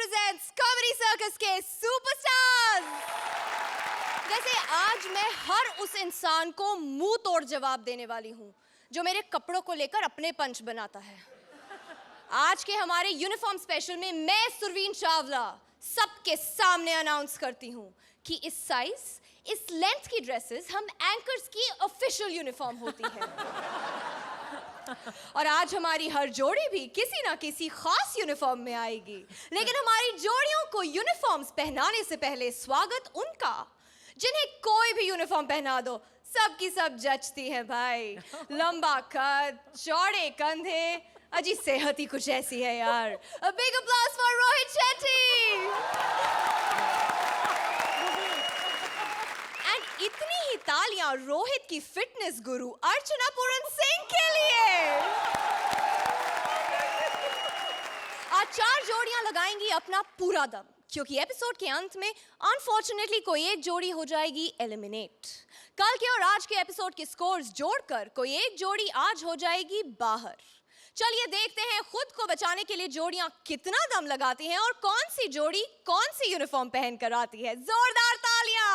presents comedy circus के superstars. वैसे आज मैं हर उस इंसान को मुंह तोड़ जवाब देने वाली हूँ जो मेरे कपड़ों को लेकर अपने पंच बनाता है। आज के हमारे यूनिफॉर्म स्पेशल में मैं सुरवीन चावला सबके सामने अनाउंस करती हूँ कि इस साइज, इस लेंथ की ड्रेसेस हम एंकर्स की ऑफिशियल यूनिफॉर्म होती है। और आज हमारी हर जोड़ी भी किसी ना किसी खास यूनिफॉर्म में आएगी, लेकिन हमारी जोड़ियों को यूनिफॉर्म्स पहनाने से पहले स्वागत उनका जिन्हें कोई भी यूनिफॉर्म पहना दो सबकी सब जचती है भाई। लंबा कद, चौड़े कंधे, अजी सेहत ही कुछ ऐसी है यार। A big applause for Rohit Shetty. And इतनी ही तालियां रोहित की फिटनेस गुरु अर्चना पूरन सिंह के लिए। आज 4 जोड़ियां लगाएंगी अपना पूरा दम, क्योंकि एपिसोड के अंत में अनफॉर्चुनेटली कोई एक जोड़ी हो जाएगी एलिमिनेट। कल के और आज के एपिसोड के स्कोर्स जोड़कर कोई एक जोड़ी आज हो जाएगी बाहर। चलिए देखते हैं खुद को बचाने के लिए जोड़ियां कितना दम लगाती हैं और कौन सी जोड़ी कौन सी यूनिफॉर्म पहनकर आती है। जोरदार तालियां।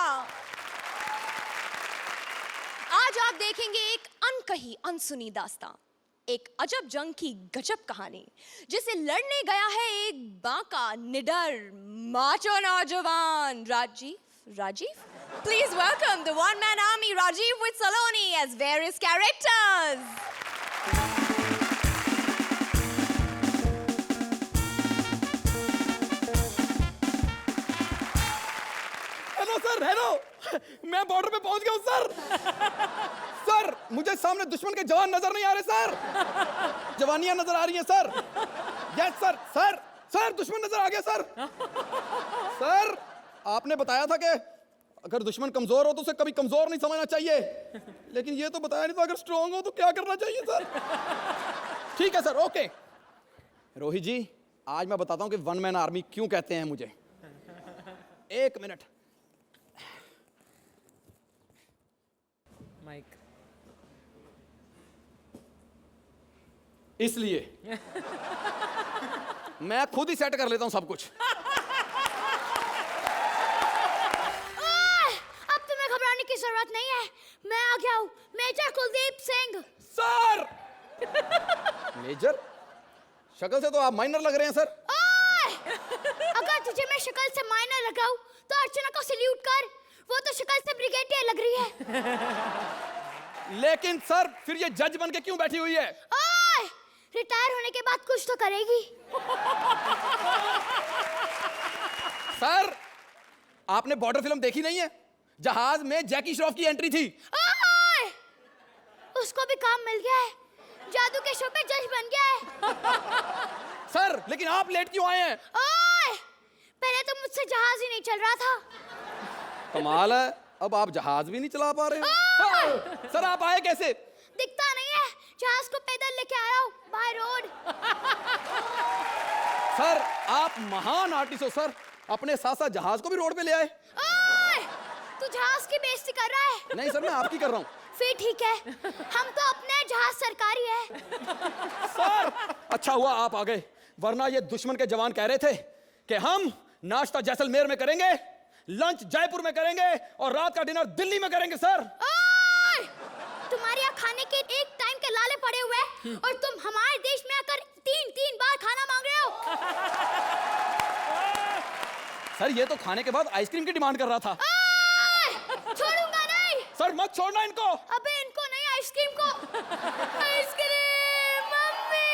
आज आप देखेंगे एक अनकही अनसुनी दास्तां, एक अजब जंग की गजब कहानी जिसे लड़ने गया है एक बांका निडर माचो नौजवान Rajiv? Please welcome the one-man army Rajiv with Saloni as various characters. Hello sir, hello. मैं बॉर्डर पे पहुंच गया हूं सर। सर, मुझे सामने दुश्मन के जवान नजर नहीं आ रहे सर। जवानियां नजर आ रही हैं सर। यस सर, सर दुश्मन नजर आ गया सर। सर, आपने बताया था कि अगर दुश्मन कमजोर हो तो उसे कभी कमजोर नहीं समझना चाहिए, लेकिन ये तो बताया नहीं था अगर स्ट्रांग हो तो क्या करना चाहिए सर। ठीक है सर, ओके। रोहित जी, आज मैं बताता हूं कि वन मैन आर्मी क्यों कहते हैं मुझे। 1 मिनट। माइक इसलिए मैं खुद ही सेट कर लेता हूं सब कुछ। अब तुम्हें घबराने की जरूरत नहीं है, मैं आ गया हूँ, major Kuldeep Singh. Sir! Major? शक्ल से तो आप माइनर लग रहे हैं सर। अगर तुझे मैं शक्ल से माइनर लगाऊं तो अर्चना को सल्यूट कर, वो तो शक्ल से ब्रिगेडियर लग रही है। लेकिन सर, फिर ये जज बन के क्यों बैठी हुई है? रिटायर होने के बाद कुछ तो करेगी। सर, आपने बॉर्डर फिल्म देखी नहीं है? जहाज में जैकी श्रॉफ की एंट्री थी। उसको भी काम मिल गया है, जादू के शो पे जज बन गया है। सर, लेकिन आप लेट क्यों आए हैं? पहले तो मुझसे जहाज ही नहीं चल रहा था। कमाल है, अब आप जहाज भी नहीं चला पा रहे हैं। सर, आप आए कैसे? दिखता नहीं है, जहाज को पैदल लेके आया हूँ बाय रोड। सर, आप महान आर्टिस्ट हो सर, अपने साथ साथ जहाज को भी रोड पे ले आए। तू जहाज की बेइज्जती कर रहा है। नहीं सर, मैं आपकी कर रहा हूँ। फिर ठीक है, हम तो अपने जहाज सरकारी है। सर, अच्छा हुआ आप आ गए, वरना ये दुश्मन के जवान कह रहे थे कि हम नाश्ता जैसलमेर में करेंगे, लंच जयपुर में करेंगे और रात का डिनर दिल्ली में करेंगे। सर, तुम्हारे यहाँ खाने के एक टाइम के लाले पड़े हुए हैं और तुम हमारे देश में आकर 3 बार खाना मांग रहे हो। सर, ये तो खाने के बाद आइसक्रीम की डिमांड कर रहा था। छोड़ूंगा नहीं। सर, मत छोड़ना इनको। अबे इनको नहीं, आइसक्रीम को। Ice cream mummy,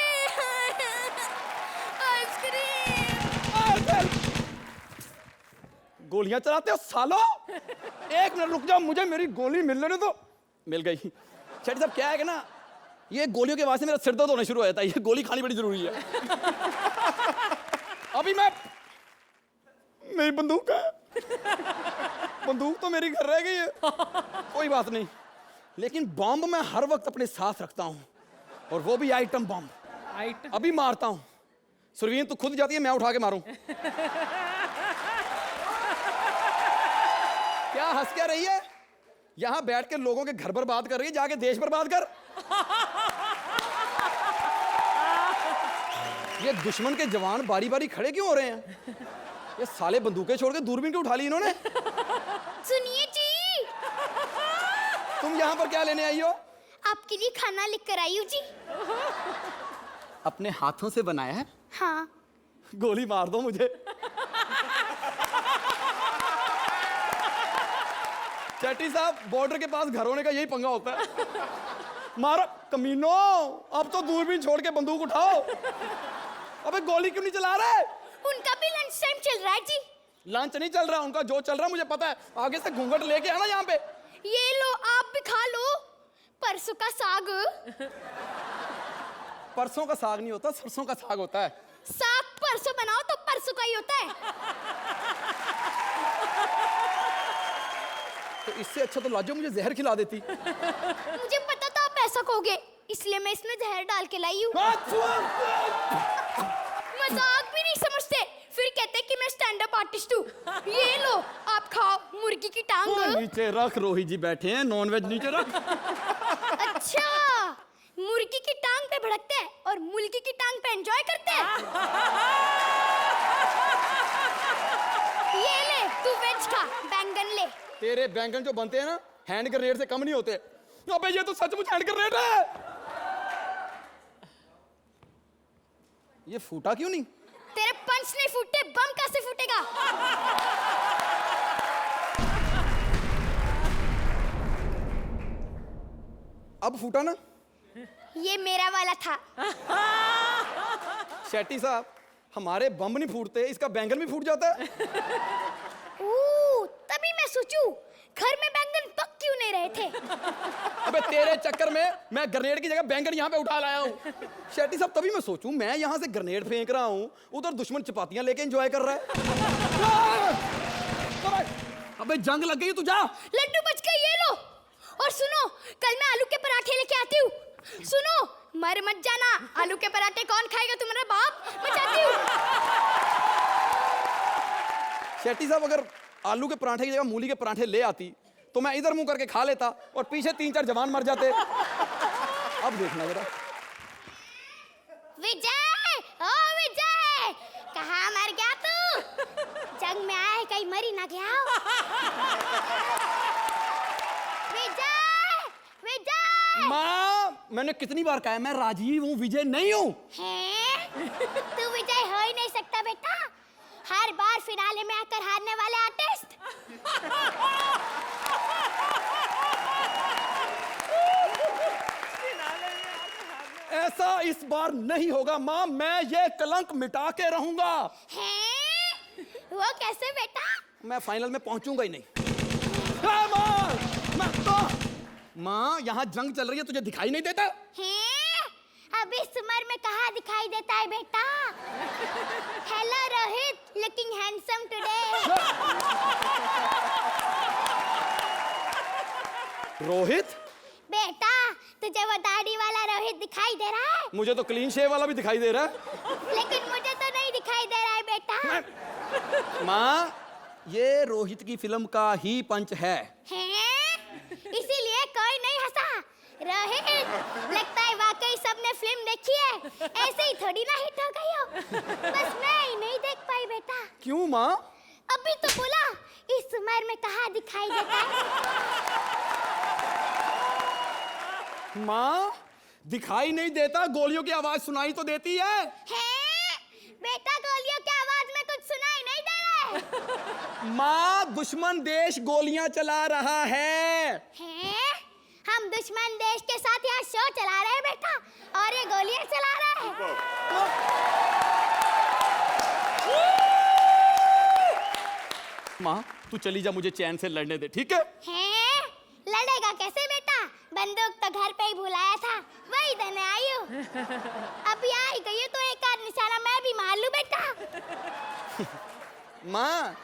ice cream. गोलियां चलाते हो सालो। 1 मिनट रुक जाओ, मुझे मेरी गोली मिलने दो। मिल गई। शेट्टी साहब, क्या है कि ना, ये गोलियों के वास्ते मेरा सिर दर्द होना शुरू हो जाता है, ये गोली खानी बड़ी जरूरी है। अभी मेरी बंदूक है। बंदूक तो मेरी घर रह गई है। कोई बात नहीं, लेकिन बॉम्ब मैं हर वक्त अपने साथ रखता हूं, और वो भी आइटम बॉम्ब। अभी मारता हूं। सुरवीन, तू खुद जाती है, मैं उठा के मारूं। क्या हंस क्या रही है? यहां बैठ के लोगों के घर बर्बाद कर रही है, जाके देश बर्बाद कर। ये दुश्मन के जवान बारी बारी खड़े क्यों हो रहे हैं? ये साले बंदूकें छोड़ के दूरबीन क्यों उठा ली इन्होंने? सुनिए जी, तुम यहाँ पर क्या लेने आई हो? आपके लिए खाना लेकर आई हूँ जी। अपने हाथों से बनाया है? हाँ। गोली मार दो मुझे। चेट्टी साहब, बॉर्डर के पास घर होने का यही पंगा होता है। मारो कमीनो, अब तो दूरबीन छोड़ के बंदूक उठाओ। अबे गोली क्यों नहीं चला रहे? उनका भी लंच टाइम चल रहा है जी। लंच नहीं चल रहा उनका, जो चल रहा है मुझे पता है। आगे से घूंघट लेके आना यहाँ पे। ये लो, आप भी खा लो। परसों का साग। परसों का साग नहीं होता, सरसों का साग होता है। साग परसों बनाओ तो परसों का ही होता है। तो इससे अच्छा तो लाजो मुझे जहर खिला देती। मुझे पता था आप ऐसा कहोगे, इसलिए मैं इसमें जहर डाल के लाई हूँ। मजाक भी नहीं समझते, फिर कहते कि मैं स्टैंड अप आर्टिस्ट हूँ। ये लो, आप खाओ मुर्गी की टांग। नीचे रख, रोहित जी बैठे हैं, नॉनवेज नीचे रख। अच्छा, मुर्गी की टांग पे भड़कते हैं और मुर्गी की टांग पे एंजॉय करते हैं। ये ले, तू वेज खा, बैंगन ले। तेरे बैंगन जो बनते हैं ना, हैंड ग्रेनेड से कम नहीं होते। अबे ये तो सचमुच हैंड ग्रेनेड है। ये फूटा क्यों नहीं? तेरे पंच नहीं फूटे, बम कैसे फूटेगा? अब फूटा ना? ये मेरा वाला था। शेट्टी साहब, हमारे बम नहीं फूटते, इसका बैंगन भी फूट जाता है। तभी मैं सोचूं, घर में बैंगन पक क्यों नहीं रहे थे? अबे तेरे चक्कर में मैं ग्रेनेड की जगह बैंगन यहाँ पे उठा लाया हूँ। शेट्टी साहब, तभी मैं सोचूं, मैं यहाँ से ग्रेनेड फेंक रहा हूँ, उधर दुश्मन चपातियां लेके एंजॉय कर रहा है। अबे जंग लग गई, तू जा। लड्डू बच गए, ये लो। और सुनो, कल मैं आलू के पराठे लेके आती हूँ। सुनो, मर मत जाना। आलू के पराठे कौन खाएगा, तुम्हारा बाप? मैं जाती हूँ। शेट्टी साहब, अगर आलू के पराठे की जगह मूली के पराठे ले आती तो मैं इधर मुंह करके खा लेता और पीछे 3-4 जवान मर जाते। अब देखना जरा। विजय, ओ विजय, कहाँ मर गया तू? जंग में आया है, कहीं मरी ना गया हो। विजय, विजय। माँ, मैंने कितनी बार कहा है मैं राजीव हूँ, विजय नहीं हूँ। तू विजय हो ही नहीं सकता बेटा, हर बार फिनाले में आकर हारने वाले आर्टिस्ट। ऐसा इस बार नहीं होगा माँ, मैं ये कलंक मिटा के रहूंगा। हैं? वो कैसे बेटा? मैं फाइनल में पहुंचूंगा ही नहीं। माँ, यहाँ जंग चल रही है, तुझे दिखाई नहीं देता? हैं? अब इस उम्र में कहाँ दिखाई देता है बेटा? Hello Rohit, looking handsome today. Rohit? बेटा, तुझे वो दाढ़ी वाला रोहित दिखाई दे रहा है? मुझे तो क्लीन शेव वाला भी दिखाई दे रहा है। लेकिन मुझे तो नहीं दिखाई दे रहा है बेटा। माँ, ये रोहित की फिल्म का ही पंच है। हैं? इसीलिए कोई नहीं हंसा। रोहित, लगता है वाकई सबने फिल्म देखी है, ऐसे ही थोड़ी ना हिट हो गई हो। बस मैं ही नहीं देख पाई बेटा। क्यों माँ? अभी तो बोला, इस उम्र में कहाँ दिखाई देता है। माँ, दिखाई नहीं देता, गोलियों की आवाज सुनाई तो देती है। हैं? बेटा, गोलियों की आवाज में कुछ सुनाई नहीं दे रहा है। माँ, दुश्मन देश गोलियां चला रहा है। हैं? हम दुश्मन देश के साथ यहाँ शो चला रहे हैं बेटा, और ये गोलियां चला रहा है। माँ, तू चली जा, मुझे चैन से लड़ने दे, ठीक है? हैं? लड़ेगा कैसे बेटा? बंदूक तो घर पे ही भुलाया था, वही देने आई हूँ। अभी आई गई हूँ तो एक आध निशाना मैं भी मार लूं बेटा। माँ,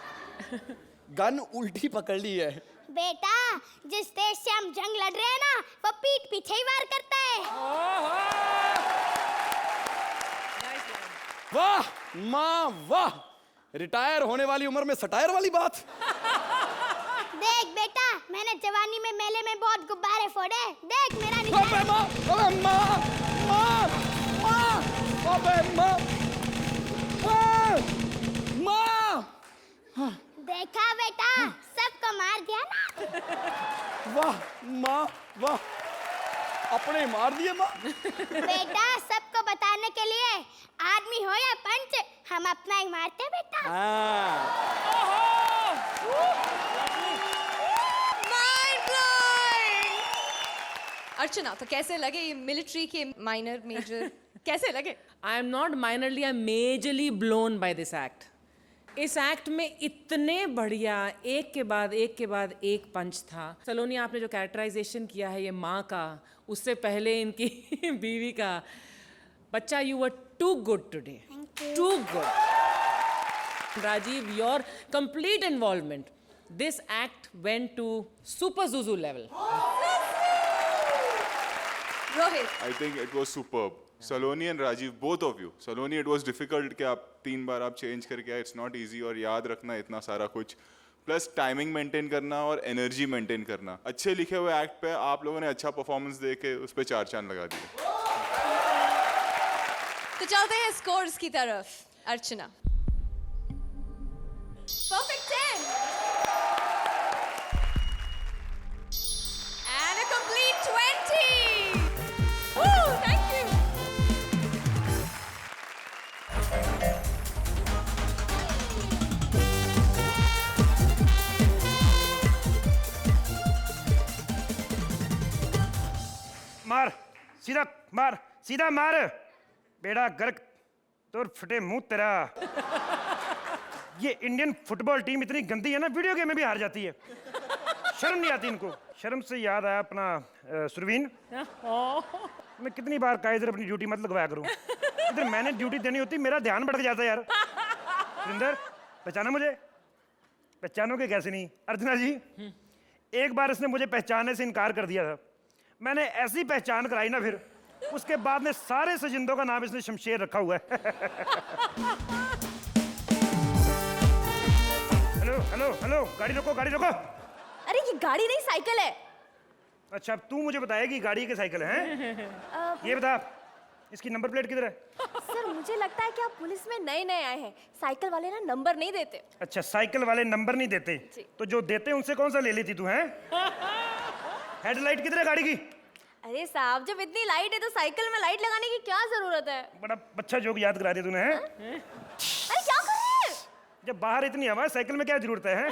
गन उल्टी पकड़ ली है। बेटा, जिस देश से हम जंग लड़ रहे हैं ना, वो पीठ पीछे ही वार करता है। वाह माँ, वाह! रिटायर होने वाली उम्र में सटायर वाली बात। देख बेटा, मैंने जवानी में मेले में बहुत गुब्बारे फोड़े, देख मेरा निशान। अबे माँ, अबे माँ, माँ, माँ, अबे माँ। माँ! देखा बेटा, सबको मार दिया ना। वाह माँ वाह, अपने मार दिए माँ। बेटा सबको बताने के लिए, आदमी हो या पंच, हम अपना ही मारते हैं बेटा। Mind blowing! अर्चना, तो कैसे लगे ये मिलिट्री के माइनर मेजर कैसे लगे? I am not minorly, I am majorly blown by this act. इस एक्ट में इतने बढ़िया एक के बाद एक पंच था। सलोनी, आपने जो कैरेक्टराइजेशन किया है ये माँ का, उससे पहले इनकी बीवी का, बच्चा you were too good today, too good. Rajeev, your complete involvement, this act went to super juju level. Rohit, I think it was superb. Saloni and Rajiv, both of you. Saloni, it was difficult कि आप 3 बार आप change करके आए. It's not easy और याद रखना इतना सारा कुछ. प्लस टाइमिंग मेंटेन करना और एनर्जी मेंटेन करना. अच्छे लिखे हुए एक्ट पे आप लोगों ने अच्छा परफॉर्मेंस दे के उस पे 4 चांद लगा दिए. तो चलते हैं स्कोर्स की तरफ। अर्चना, perfect 10 and a complete 20. Woo, thank you. मार, सीधा मार, सीधा मार। बेड़ा गर्क, तोर फटे मुंह तेरा। ये इंडियन फुटबॉल टीम इतनी गंदी है ना, वीडियो गेम में भी हार जाती है। शर्म नहीं आती इनको। शर्म से याद आया अपना सुरवीन, मैं कितनी बार कहा इधर अपनी ड्यूटी मत लगवाया करूं। इधर मैंने ड्यूटी देनी होती, मेरा ध्यान भटक जाता है यार। सुरिंदर, पहचाना मुझे? पहचानोगे कैसे नहीं? अर्चना जी, एक बार इसने मुझे पहचानने से इनकार कर दिया था। मैंने ऐसी पहचान कराई ना, फिर उसके बाद में सारे सजिंदों का नाम इसने शमशेर रखा हुआ है। हेलो हेलो हेलो, गाड़ी रोको, गाड़ी रोको। अरे ये गाड़ी नहीं, साइकिल है। अच्छा, अब तू मुझे बताएगी गाड़ी के साइकिल है? ये बता, इसकी नंबर प्लेट किधर है? सर, मुझे लगता है कि आप पुलिस में नए नए आए हैं, साइकिल वाले ना नंबर नहीं देते। अच्छा, साइकिल वाले नंबर नहीं देते? तो जो देते उनसे कौन सा ले लेती तू? हैं? हेडलाइट किधर है गाड़ी की? अरे साहब, जब इतनी लाइट है तो साइकिल में लाइट लगाने की क्या जरूरत है? बड़ा अच्छा जोक याद करा दिया तूने। हैं? अरे क्या कर रहे हैं? जब बाहर इतनी हवा है, साइकिल में क्या जरूरत है? हैं?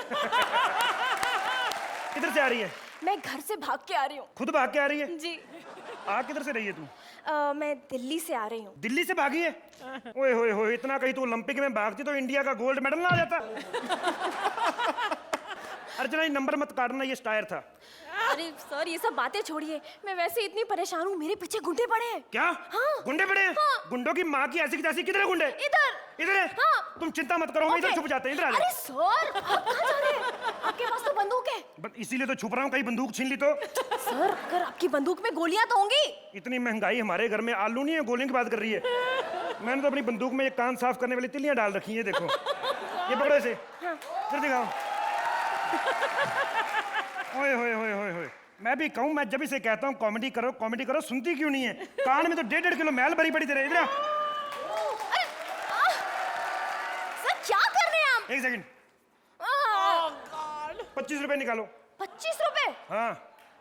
किधर से आ रही है? मैं घर से भाग के आ रही हूँ। खुद भाग के आ रही है? जी। आ किधर से रही है तू? मैं दिल्ली से आ रही हूँ। दिल्ली से भागी है? ओए होए होए, इतना कहीं तू ओलंपिक में भागती तो इंडिया का गोल्ड मेडल ना आ जाता। अर्चना, ये नंबर मत काटना, ये स्टायर था। अरे सर, ये सब बातें छोड़िए, मैं वैसे इतनी परेशान हूँ, मेरे पीछे गुंडे पड़े हैं। क्या? हाँ। गुंडे पड़े हैं? हाँ। गुंडों की माँ की ऐसी की तैसी। किधर है गुंडे? इधर है? हाँ। तुम चिंता मत करो, मैं इधर छुप जाते हैं। इधर आ अरे सर, आप कहाँ जा रहे हैं? आपके पास तो बंदूक है। इसीलिए तो छुप रहा हूँ, कहीं बंदूक छीन ली तो। सर, अगर आपकी बंदूक में गोलियां तो होंगी। इतनी महंगाई हमारे घर में, आलू नहीं है, गोलियों की बात कर रही है। मैंने तो अपनी बंदूक में ये कान साफ करने वाली तिलियां डाल रखी है, देखो। ये पकड़ो इसे। फिर दिखाओ। ओए होए होए होए होए, मैं भी कहूँ, मैं जब इसे कहता हूँ कॉमेडी करो, सुनती क्यों नहीं है? कान में तो 1.5 किलो मैल भरी पड़ी तेरे। इधर सर, क्या कर रहे हैं आप? एक सेकंड। 25 रुपए निकालो। 25 रुपए? हाँ,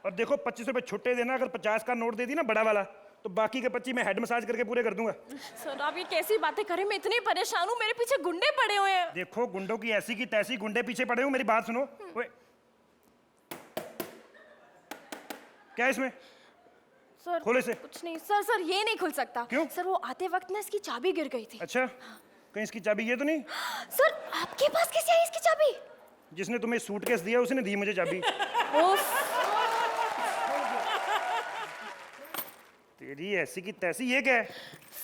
और देखो 25 रुपए छुट्टे देना। अगर 50 का नोट दे दी ना, बड़ा वाला, तो बाकी के 25 मैं हेड मसाज करके पूरे कर दूंगा। सर, आप ये कैसी बातें करें? मैं इतनी परेशान हूँ, मेरे पीछे गुंडे पड़े हुए हैं। देखो, गुंडों की ऐसी की तैसी गुंडे पीछे पड़े हो, मेरी बात सुनो। ओए, क्या इसमें? सर, खोलो इसे। कुछ नहीं सर। सर, ये नहीं खुल सकता। क्यों? सर, वो आते वक्त ना इसकी चाबी गिर गई थी। अच्छा, कहीं इसकी चाबी ये तो नहीं? सर, आपके पास कैसे आई इसकी चाबी? जिसने तुम्हें सूटकेस दिया उसने दी मुझे चाबी। उफ। तेरी ऐसी की तैसी। ये क्या है?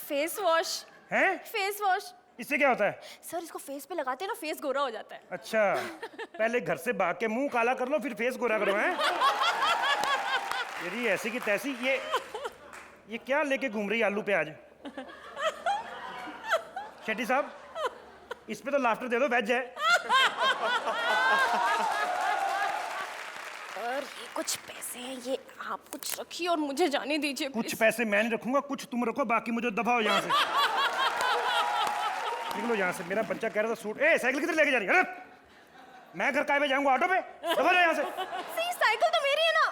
फेस वॉश हैं? Face wash. इससे क्या होता है? सर, इसको फेस पे लगाते हैं ना, फेस गोरा हो जाता है। अच्छा, पहले घर से भाग के मुंह काला कर लो, फिर फेस गोरा करो। हैं? तेरी ऐसी की तैसी। ये क्या लेके घूम रही आलू प्याज? शेट्टी साहब, इस पे तो लाफ्टर दे दो, वेज है। और ये कुछ पैसे हैं, ये आप कुछ रखिए और मुझे जाने दीजिए। कुछ पैसे मैं नहीं रखूंगा, कुछ तुम रखो, बाकी मुझे दफा हो यहाँ से। निकलो यहाँ से, मेरा बच्चा कह रहा था सूट। ए साइकिल किधर लेके जा रही है? अरे मैं घर काहे पे जाऊंगा, ऑटो पे? दबा जा यहाँ से। सी साइकिल तो मेरी है ना।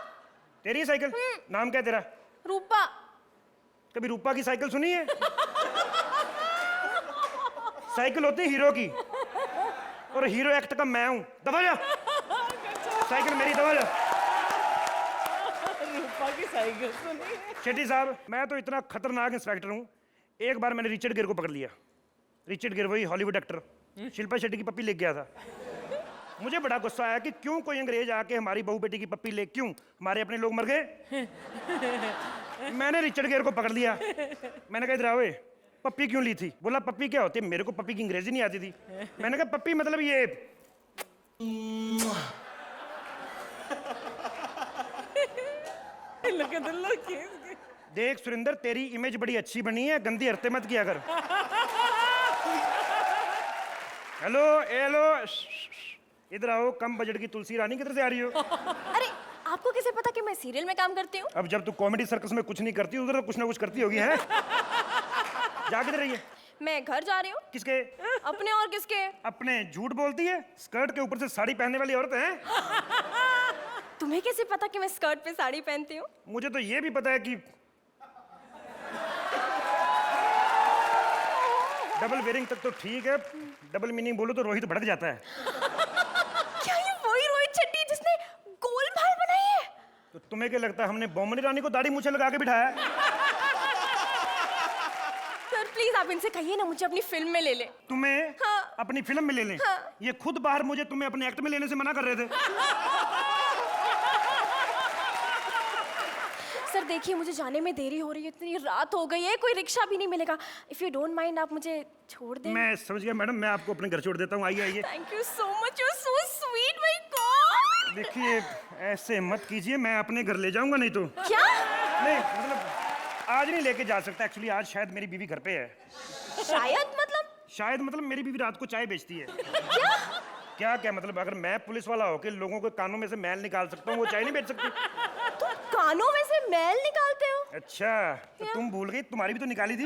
तेरी साइकिल? नाम क्या है तेरा? रूपा। कभी रूपा की साइकिल सुनी है? साइकिल होती है हीरो की, और हीरो एक्ट का मैं हूं। दबा जा, साइकिल मेरी, दबा जा। रूपा की साइकिल सुनी। शेट्टी साहब, मैं तो इतना खतरनाक इंस्पेक्टर हूं, एक बार मैंने रिचर्ड गियर को पकड़ लिया। रिचर्ड गियर वही हॉलीवुड एक्टर, शिल्पा शेट्टी की पप्पी ले गया था। मुझे बड़ा गुस्सा आया कि क्यों कोई अंग्रेज आके हमारी बहू बेटी की पप्पी ले, क्यों हमारे अपने लोग मर गए। मैंने रिचर्ड गियर को पकड़ लिया। मैंने कहा इधर आओ, पप्पी क्यों ली थी? बोला पप्पी क्या होती है? मेरे को पप्पी की अंग्रेजी नहीं आती थी। मैंने कहा पप्पी मतलब ये। देख सुरेंद्र, तेरी इमेज बड़ी अच्छी बनी है, गंदी हरकतें मत किया कर। हेलो हेलो, इधर आओ। कम बजट की तुलसी रानी किधर से आ रही हो? अरे आपको कैसे पता कि मैं सीरियल में काम करती हूँ? अब जब तू कॉमेडी सर्कस में कुछ नहीं करती, उधर तो कुछ ना कुछ करती होगी, है? जा किधर रही है? मैं घर जा रही हूँ। किसके? अपने और किसके? अपने। झूठ बोलती है, स्कर्ट के ऊपर से साड़ी पहनने वाली औरत है। तुम्हें कैसे पता कि मैं स्कर्ट पे साड़ी पहनती हूँ? मुझे तो ये भी पता है कि डबल वेयरिंग तक तो ठीक है, डबल मीनिंग बोलो तो रोहित भड़क जाता है। क्या ये वही रोहित शेट्टी जिसने गोल बाल बनाई है? तो तुम्हें क्या लगता है हमने बोमनी रानी को दाढ़ी मूछे लगा के बिठाया है? सर प्लीज आप इनसे कहिए ना मुझे अपनी फिल्म में ले ले। तुम्हें? हाँ। अपनी फिल्म में ले लें? हाँ। ये खुद बाहर मुझे तुम्हें अपने एक्ट में लेने से मना कर रहे थे। सर देखिए मुझे जाने में देरी हो रही है, इतनी रात हो गई है, कोई रिक्शा भी नहीं मिलेगा। इफ यू डोंट माइंड आप मुझे छोड़ दें। मैं समझ गया मैडम, मैं आपको अपने घर छोड़ देता हूँ। आइए आइए। Thank you so much, you are so sweet my god. देखिए ऐसे मत कीजिए, मैं अपने घर ले जाऊंगा नहीं तो। क्या? नहीं मतलब आज नहीं लेके जा सकता, एक्चुअली आज शायद मेरी बीवी घर पे है। शायद मतलब? शायद मतलब मेरी बीवी रात को चाय बेचती है। क्या? क्या क्या मतलब, अगर मैं पुलिस वाला होके लोगों के कानों में से मैल निकाल सकता हूँ, वो चाय नहीं बेच सकती? तुम कानों में से मैल निकालते हो? अच्छा तो तुम भूल गई, तुम्हारी भी तो निकाली थी।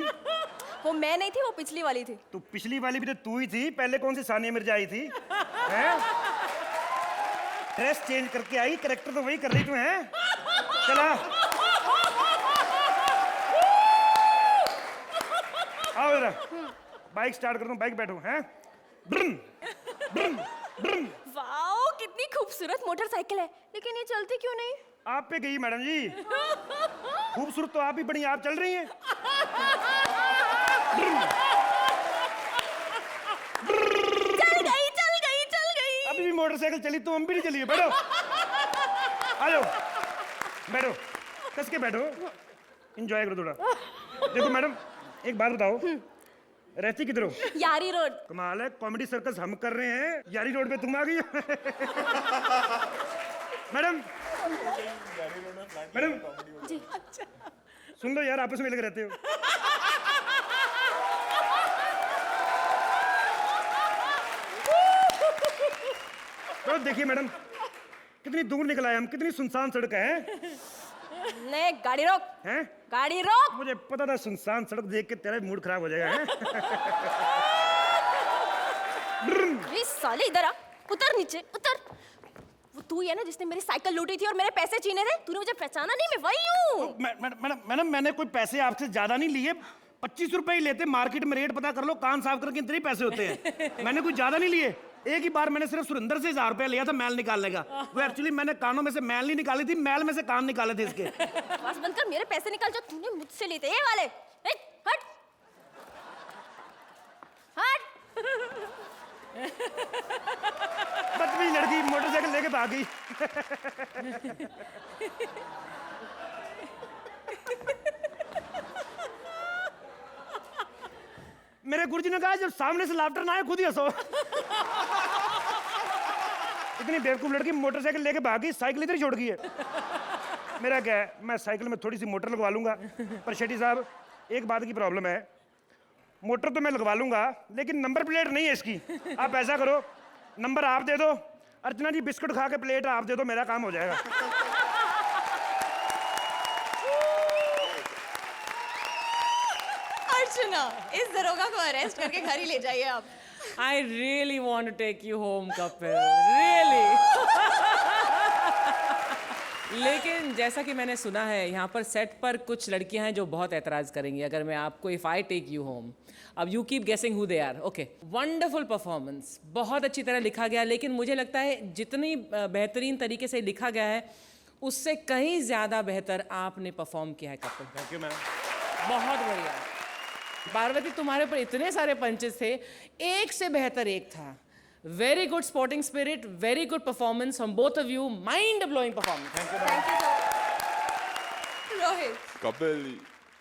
वो मैं नहीं थी, वो पिछली वाली थी। तो पिछली वाली भी तो तू ही थी। पहले कौन सी सानिया मिर्जा आई थी? हैं? ड्रेस चेंज करके आई, कैरेक्टर तो वही कर रही तू है। चला आओ जरा, बाइक स्टार्ट कर दूं, बाइक बैठो। हैं? ब्रम ब्रम ब्रम। वाओ कितनी खूबसूरत मोटरसाइकिल है, लेकिन ये चलती क्यों नहीं? आप पे गई मैडम जी। खूबसूरत तो आप ही बड़ी, आप चल रही हैं। चल गई चल गई चल गई। अभी भी मोटरसाइकिल चली तो हम भी नहीं चलिए। बैठो, आ जाओ, बैठो, कस के बैठो, एंजॉय करो थोड़ा। देखो मैडम एक बात बताओ, रहती किधर हो? यारी रोड। कमाल है, कॉमेडी सर्कस हम कर रहे हैं, यारी रोड पे तुम आ गई हो। मैडम मैडम जी सुन लो यार, आपस में लगे रहते हो। तो देखिए मैडम कितनी दूर निकल आए हम, कितनी सुनसान सड़क है। नहीं गाड़ी रोक। हैं? गाड़ी रोक। मुझे पता था सुनसान सड़क देख के तेरा मूड खराब हो जाएगा। हैं? ये साले इधर आ, उतर नीचे उतर। वो तू ही है ना जिसने मेरी साइकिल लूटी थी और मेरे पैसे छीने थे? तूने मुझे पहचाना नहीं? मैं वही हूँ। मैडम मैंने कोई पैसे आपसे ज्यादा नहीं लिए, 25 रुपए ही लेते। मार्केट में रेट पता कर लो, कान साफ करके इतने ही पैसे होते हैं। मैंने कुछ ज्यादा नहीं लिए। एक ही बार मैंने सिर्फ सुरेंद्र से 1000 रुपया लिया था मैल निकालने का। वो एक्चुअली मैंने कानों में से मैल नहीं निकाली थी, मैल में से कान निकाले थे इसके। बस बंद कर, मेरे पैसे निकाल जो तूने मुझसे लिए थे, ये वाले। हट हट। बदतमीज लड़की मोटरसाइकिल लेके भाग गई। मेरे गुरुजी ने कहा जब सामने से लाफ्टर ना आए खुद ही हंसो। इतनी बेवकूफ लड़की मोटरसाइकिल लेके भाग गई, साइकिल इधर ही छोड़ गई है। मेरा क्या है, मैं साइकिल में थोड़ी सी मोटर लगवा लूंगा। पर शेट्टी साहब एक बात की प्रॉब्लम है, मोटर तो मैं लगवा लूंगा लेकिन नंबर प्लेट नहीं है इसकी। आप ऐसा करो, नंबर आप दे दो, अर्चना जी बिस्कुट खा के प्लेट आप दे दो, मेरा काम हो जाएगा। अर्चना ना, इस दरोगा को अरेस्ट करके घर ही ले जाइए आप। I really want to take you home, Kapil. Really. लेकिन जैसा कि मैंने सुना है यहाँ पर सेट पर कुछ लड़कियां हैं जो बहुत एतराज़ करेंगी अगर मैं आपको if I take you home. अब you keep guessing who they are. Okay, wonderful performance, बहुत अच्छी तरह लिखा गया, लेकिन मुझे लगता है जितनी बेहतरीन तरीके से लिखा गया है उससे कहीं ज़्यादा बेहतर आपने परफॉर्म किया है कपिल। Thank you ma'am. बहुत बढ़िया। पार्वती, तुम्हारे ऊपर इतने सारे पंचेस थे, एक से बेहतर एक था। Very good sporting spirit, very good performance from both of you, mind blowing performance. Thank you sir. Rohit, Kapil,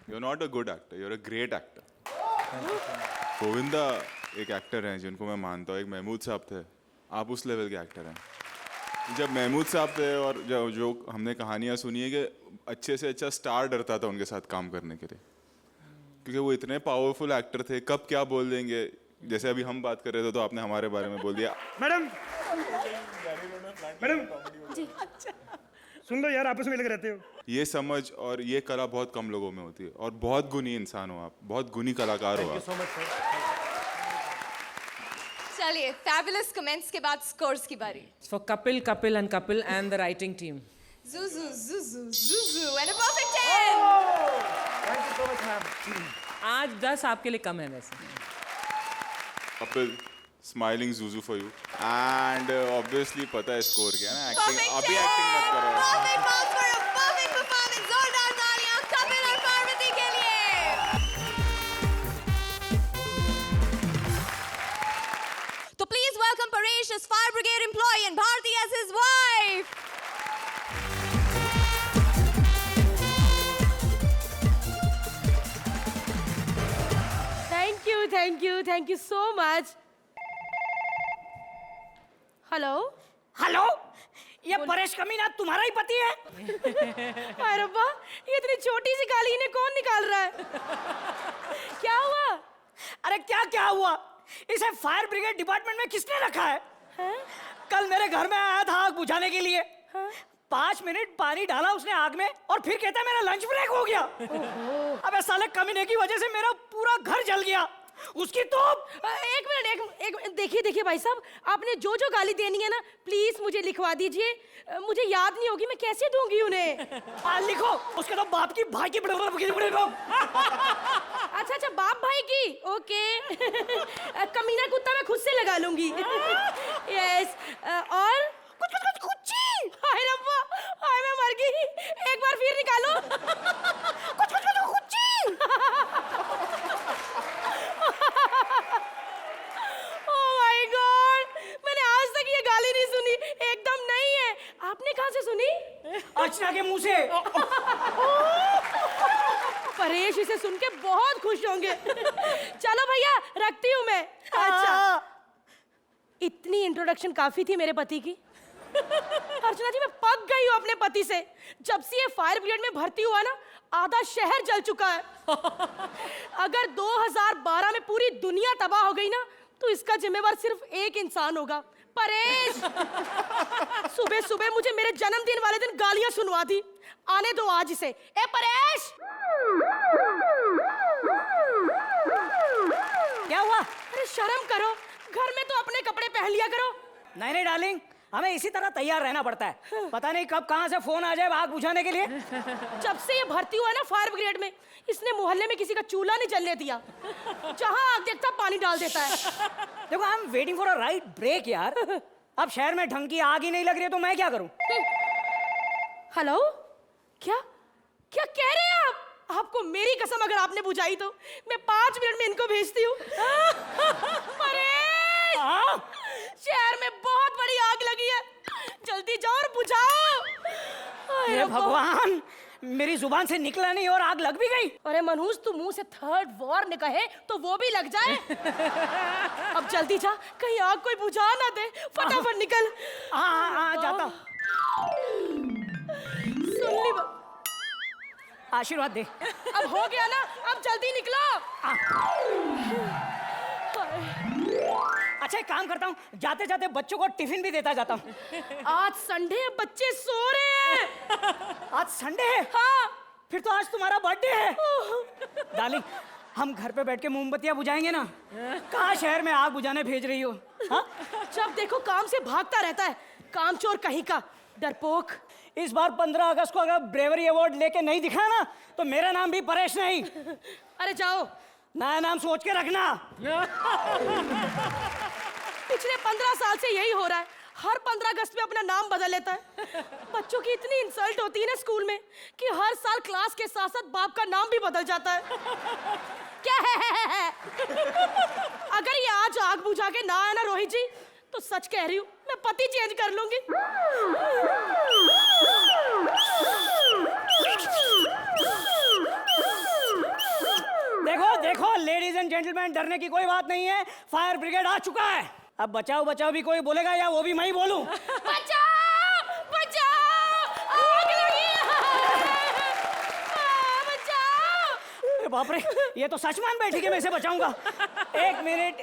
you're not a good actor, you're a great actor. Govinda एक एक्टर हैं जिनको मैं मानता हूँ, एक महमूद साहब थे, आप उस लेवल के एक्टर हैं। जब महमूद साहब थे और जो हमने कहानियाँ सुनी है कि अच्छे से अच्छा स्टार डरता था उनके साथ काम करने के लिए, क्योंकि वो इतने पावरफुल एक्टर थे, कब क्या बोल देंगे। जैसे अभी हम बात कर रहे थे तो आपने हमारे बारे में बोल दिया। मैडम सुन लो यार, आपस में लगे रहते हो। ये समझ और ये कला बहुत कम लोगों में होती है, और बहुत गुणी इंसान हो आप, बहुत गुणी कलाकार हो आप। So much sir. चलिए फैबुलस कमेंट्स के बाद स्कोर्स की बारी। For Kapil, Kapil and Kapil and the writing team. Zuzu, Zuzu, Zuzu, and a perfect 10! Thank you so much ma'am. आज 10 आपके लिए कम है वैसे। Kapil, smiling Zuzu for you. And obviously पता है स्कोर क्या है ना, एक्टिंग Perfect अभी 10! एक्टिंग मत करो। Perfect marks for a perfect performance. जोरदार तालियां कपिल और पार्वती के लिए। तो please welcome Paresh as fire brigade employee and Bharti as his wife. Thank you so much. Hello hello, ये परेश कमीना तुम्हारा ही पति है? अरे रब्बा, ये इतनी छोटी सी गाली इन्हें कौन निकाल रहा है? क्या हुआ? अरे क्या क्या हुआ? इसे फायर ब्रिगेड डिपार्टमेंट में किसने रखा है? कल मेरे घर में आया था आग बुझाने के लिए। 5 मिनट पानी डाला उसने आग में और फिर कहता है मेरा लंच ब्रेक हो गया। अबे साले कमीने की वजह से मेरा पूरा घर जल गया। उसकी तो एक मिनट, देखिए भाई साहब, आपने जो जो गाली देनी है ना, प्लीज मुझे लिखवा दीजिए। मुझे याद नहीं होगी, मैं कैसे दूंगी उन्हें? लिखो, उसके तो बाप की भाई की अच्छा, बाप भाई की, ओके। कमीना कुत्ता मैं खुद से लगा लूंगी। यस, और कुछ हाय रब्बा, हाय मैं मर गई। एक बार फिर निकालो। कुछ ओह माय गॉड, मैंने आज तक ये गाली नहीं सुनी, एकदम नहीं है। आपने कहाँ से सुनी? अर्चना के मुंह से। परेश इसे सुन के बहुत खुश होंगे। चलो भैया, रखती हूँ मैं। अच्छा, इतनी इंट्रोडक्शन काफी थी मेरे पति की। अर्चना जी, मैं पक गई हूँ अपने पति से। जब से ये फायर ब्रिगेड में भर्ती हुआ ना, आधा शहर जल चुका है। अगर 2012 में पूरी दुनिया तबाह हो गई ना, तो इसका जिम्मेवार सिर्फ एक इंसान होगा, परेश। सुबह सुबह मुझे मेरे जन्मदिन वाले दिन गालियां सुनवा दी। आने दो आज इसे। ए परेश, क्या हुआ? अरे शर्म करो, घर में तो अपने कपड़े पहन लिया करो। नहीं डार्लिंग, हमें इसी तरह तैयार रहना पड़ता है। पता नहीं कब कहां से फोन आ जाए आग बुझाने के लिए। जब से ये भर्ती हुआ है ना फायर ब्रिगेड में, इसने मोहल्ले में किसी का चूल्हा नहीं जलने दिया। जहां आग देखता पानी डाल देता है। देखो, I am waiting for a right break यार। अब शहर में ढंग की आग ही नहीं लग रही है तो मैं क्या करूं? हेलो, क्या क्या कह रहे हैं आप? आपको मेरी कसम, अगर आपने बुझाई तो मैं 5 मिनट में इनको भेजती हूँ। शहर में बहुत बड़ी आग लगी है, जल्दी जाओ और बुझाओ। हे भगवान, मेरी जुबान से निकला नहीं और आग लग भी गई। अरे मनहूस, तू मुंह से थर्ड वॉर ने कहे तो वो भी लग जाए। अब जल्दी जा, कहीं आग कोई बुझा ना दे। फटाफट निकल। हाँ, जाता। सुन ली आशीर्वाद दे। अब हो गया ना, अब जल्दी निकलो। अच्छा, एक काम करता हूँ, जाते जाते बच्चों को टिफिन भी देता जाता हूँ। आज संडे है, बच्चे सो रहे हैं। आज संडे है? हाँ। फिर तो आज तुम्हारा बर्थडे है। डार्लिंग, हम घर पे बैठ के मोमबत्तियां बुझाएंगे ना। कहाँ शहर में आग बुझाने भेज रही हो? हाँ? जब देखो काम से भागता रहता है, कामचोर कहीं का, डरपोक। इस बार 15 अगस्त को अगर ब्रेवरी अवार्ड लेके नहीं दिखा ना तो मेरा नाम भी परेश नहीं। अरे जाओ, नया नाम सोच के रखना। पिछले 15 साल से यही हो रहा है, हर 15 अगस्त में अपना नाम बदल लेता है। बच्चों की इतनी इंसल्ट होती है ना स्कूल में कि हर साल क्लास के साथ साथ बाप का नाम भी बदल जाता है। क्या है? अगर ये आज आग बुझा के ना आया ना रोहित जी, तो सच कह रही हूँ मैं पति चेंज कर लूंगी। देखो देखो लेडीज एंड जेंटलमैन, डरने की कोई बात नहीं है, फायर ब्रिगेड आ चुका है। अब बचाओ बचाओ भी कोई बोलेगा या वो भी मैं ही बोलूं? बचाओ बचाओ, आग लगी है। बचाओ। अरे बाप रे, ये तो सच मान बैठी कि मैं इसे बचाऊंगा। एक मिनट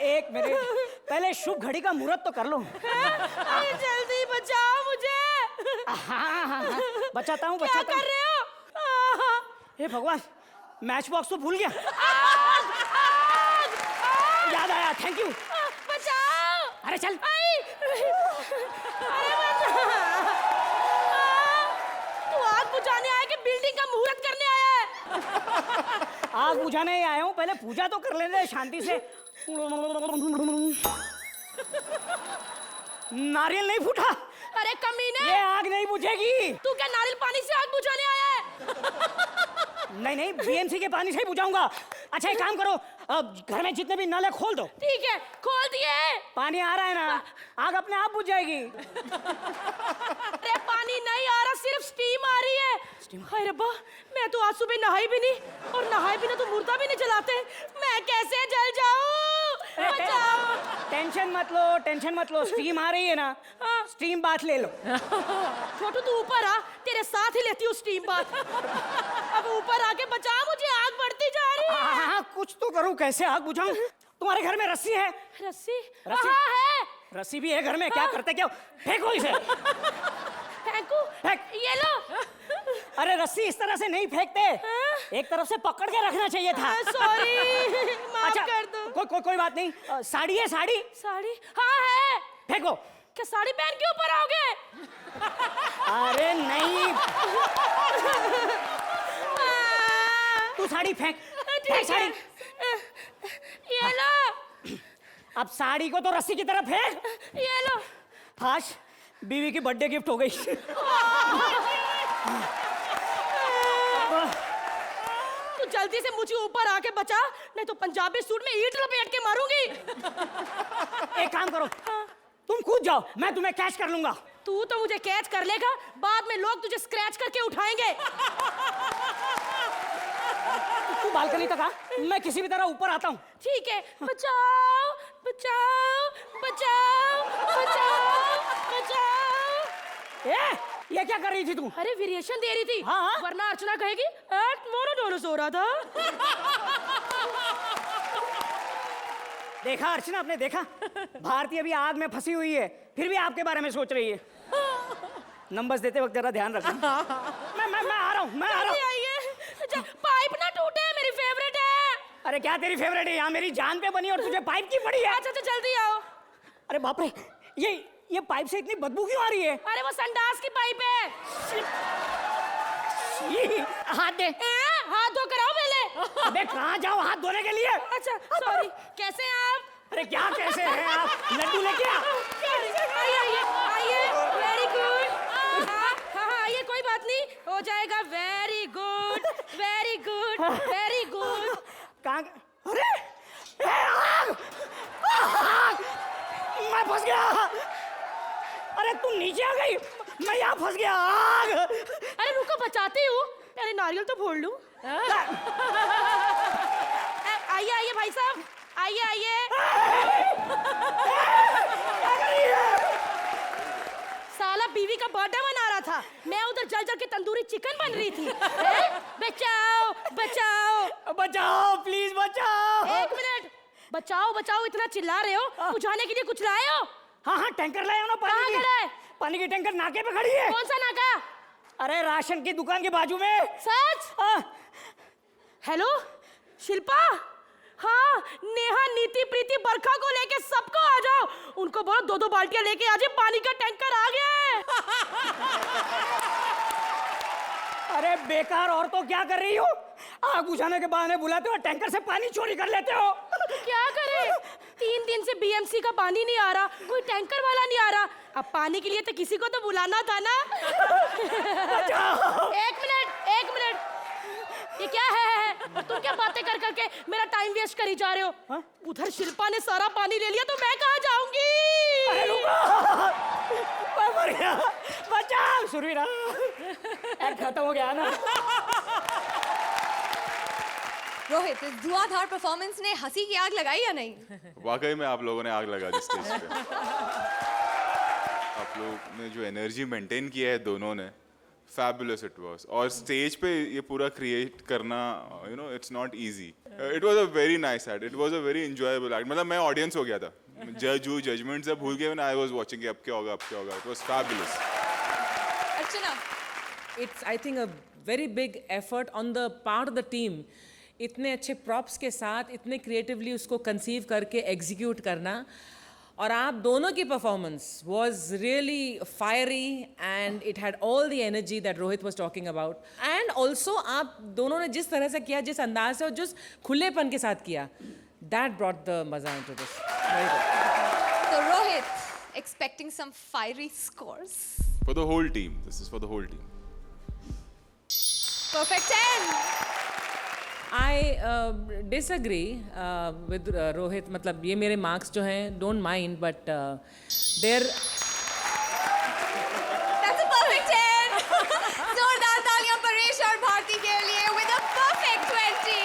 पहले शुभ घड़ी का मुहूर्त तो कर लो। अरे जल्दी बचाओ मुझे। हाँ, बचाता हूँ क्या बचाता कर हूँ। रहे हो? हे भगवान, मैच बॉक्स तो भूल गया। याद आया, थैंक यू। बचाओ। अरे चल। अरे बचाओ। तू आग बुझाने आया कि बिल्डिंग का मुहूर्त करने आया है? आग बुझाने ही आया हूँ, पहले पूजा तो कर लेने दे शांति से। नारियल नहीं फूटा। अरे कमीने, ये आग नहीं बुझेगी। तू क्या नारियल पानी से आग बुझाने आया है? नहीं बीएमसी के पानी से ही बुझाऊंगा। अच्छा एक काम करो, अब घर में जितने भी नल है खोल दो। ठीक है, खोल दिए। पानी आ रहा है ना, आग अपने आप बुझ जाएगी। अरे पानी नहीं आ रहा, सिर्फ स्टीम आ रही है। हाय रब्बा, मैं तो आज सुबह नहाई भी नहीं, और नहाए बिना तो मुर्दा भी नहीं जलाते। मैं कैसे जल जाऊं? बचाओ। टेंशन मत लो, स्टीम आ रही है ना, स्टीम बाथ ले लो। छोटू तू ऊपर आ, तेरे साथ ही लेती हूँ स्टीम बाथ। अब ऊपर आके बचा मुझे, आग बढ़ती जा रही है। हाँ, कुछ तो करूं, कैसे आग बुझाऊं? तुम्हारे घर में रस्सी है? रस्सी? रस्सी? हाँ है। रस्सी भी है घर में, क्या करते क्या? फेंको इसे। फेंकू? फेंक। ये लो। अरे रस्सी इस तरह से नहीं फेंकते, एक तरफ से पकड़ के रखना चाहिए था। सॉरी, माफ कर दो। कोई बात नहीं। साड़ी है? साड़ी? हाँ है। फेंको। क्या साड़ी पहन के ऊपर आओगे? अरे नहीं, तू साड़ी फेंक। फेंक साड़ी। ये लो। अब साड़ी को तो रस्सी की तरफ फेंक। ये लो। आज बीवी की बर्थडे गिफ्ट हो गई। तू जल्दी से मुझे ऊपर आके बचा, नहीं तो पंजाबी सूट में ईंट लपेट के मारूंगी। एक काम करो, तुम कूद जाओ, मैं तुम्हें कैच कर लूंगा। तू तो मुझे कैच कर लेगा, बाद में लोग तुझे स्क्रैच करके उठाएंगे। तू बालकनी तक आ, मैं किसी भी तरह ऊपर आता हूँ। ठीक है। बचाओ बचाओ बचाओ बचाओ बचाओ। ये क्या कर रही थी तू? अरे वेरिएशन दे रही थी। हाँ। वरना अर्चना कहेगी मोनोटोनस हो रहा था। देखा अर्चना, आपने देखा? भारती अभी आग में फंसी हुई है, फिर भी आपके बारे में सोच रही है। नंबर्स देते वक्त जरा ध्यान रखना। मैं आ रहा हूँ। अच्छा, पाइप ना टूटे, मेरी फेवरेट है। अरे क्या तेरी फेवरेट है? यहाँ मेरी जान पे बनी और तुझे पाइप की पड़ी है। अच्छा जल्दी आओ। अरे बाप रे, ये पाइप से इतनी बदबू क्यों आ रही है? अरे वो संडास की पाइप है। हाथ दे। हाथ धो कर आओ पहले। अबे कहाँ जाओ हाथ धोने के लिए? अच्छा सॉरी। कैसे हैं आप? अरे क्या कैसे हैं आप? लड्डू लेके आ। आइए। Very good. हाँ आइए, कोई बात नहीं, हो जाएगा। Very good very good very good. कहाँ? अरे आग! आग! मैं फंस गया। अरे तुम नीचे आ गई, मैं यहाँ फंस गया। आग! अरे रुको, बचाती हूँ, पहले नारियल तो फोड़ लूं। आइए भाई साहब, आइए। साला बीवी का बर्थडे मना रहा था, मैं उधर जल के तंदूरी चिकन बन रही थी। बचाओ बचाओ बचाओ, प्लीज बचाओ। एक मिनट, बचाओ इतना चिल्ला रहे हो, बुझाने के लिए कुछ लाए हो? हाँ टैंकर लाया हूँ ना कहाँ पानी खड़ा है? की। पानी की टैंकर नाके पे खड़ी है। कौन सा नाका? अरे राशन की दुकान के बाजू में। सच? हेलो शिल्पा, हाँ, नेहा, नीति, प्रीति, बरखा को लेके सबको आ जाओ। उनको बोलो 2-2 बाल्टियां लेके आ जाए, पानी का टैंकर आ गया है। अरे बेकार औरतों, क्या कर रही हो? आग बुझाने के बहाने बुलाते हो, टैंकर से पानी चोरी कर लेते हो। क्या करें, 3 दिन से बीएमसी का पानी नहीं आ रहा, कोई टैंकर वाला नहीं आ रहा। अब पानी के लिए तो किसी को तो बुलाना था ना। एक मिनट, ये क्या है? तुम क्या बातें कर करके मेरा टाइम वेस्ट करी जा रहे हो? हाँ? उधर शिल्पा ने सारा पानी ले लिया तो मैं कहाँ जाऊंगी? अरे रुको, मैं मर गया, बचाओ सुरवीरा। खत्म हो गया ना। रोहित, इस धुआंधार परफॉर्मेंस ने हंसी की आग लगाई या नहीं? वाकई में आप लोगों ने आग लगा दी स्टेज पे। आप लोग ने जो एनर्जी मेंटेन किया है दोनों ने, fabulous it was. और स्टेज पे ये पूरा क्रिएट करना, you know, it's not easy. It was a very nice act. It was a very enjoyable act. मतलब मैं ऑडियंस हो गया था, जजमेंट सब भूल गए, I was watching अब क्या होगा. It was fabulous. Archana, It's, I think, a very big effort on the part of the team. इतने अच्छे props के साथ इतने creatively उसको conceive करके execute करना, और आप दोनों की performance was really fiery and it had all the energy that Rohit was talking about. And also आप दोनों ने जिस तरह से किया, जिस अंदाज से और जिस खुलेपन के साथ किया, that brought the मजा into this. Very good. so Rohit, expecting some fiery scores. For the whole team. This is for the whole team. Perfect 10. I disagree with Rohit. मतलब ये मेरे marks जो हैं, don't mind, but they're That's a perfect 10. जोरदार तालियां परेश और भारती के लिए with a perfect 20.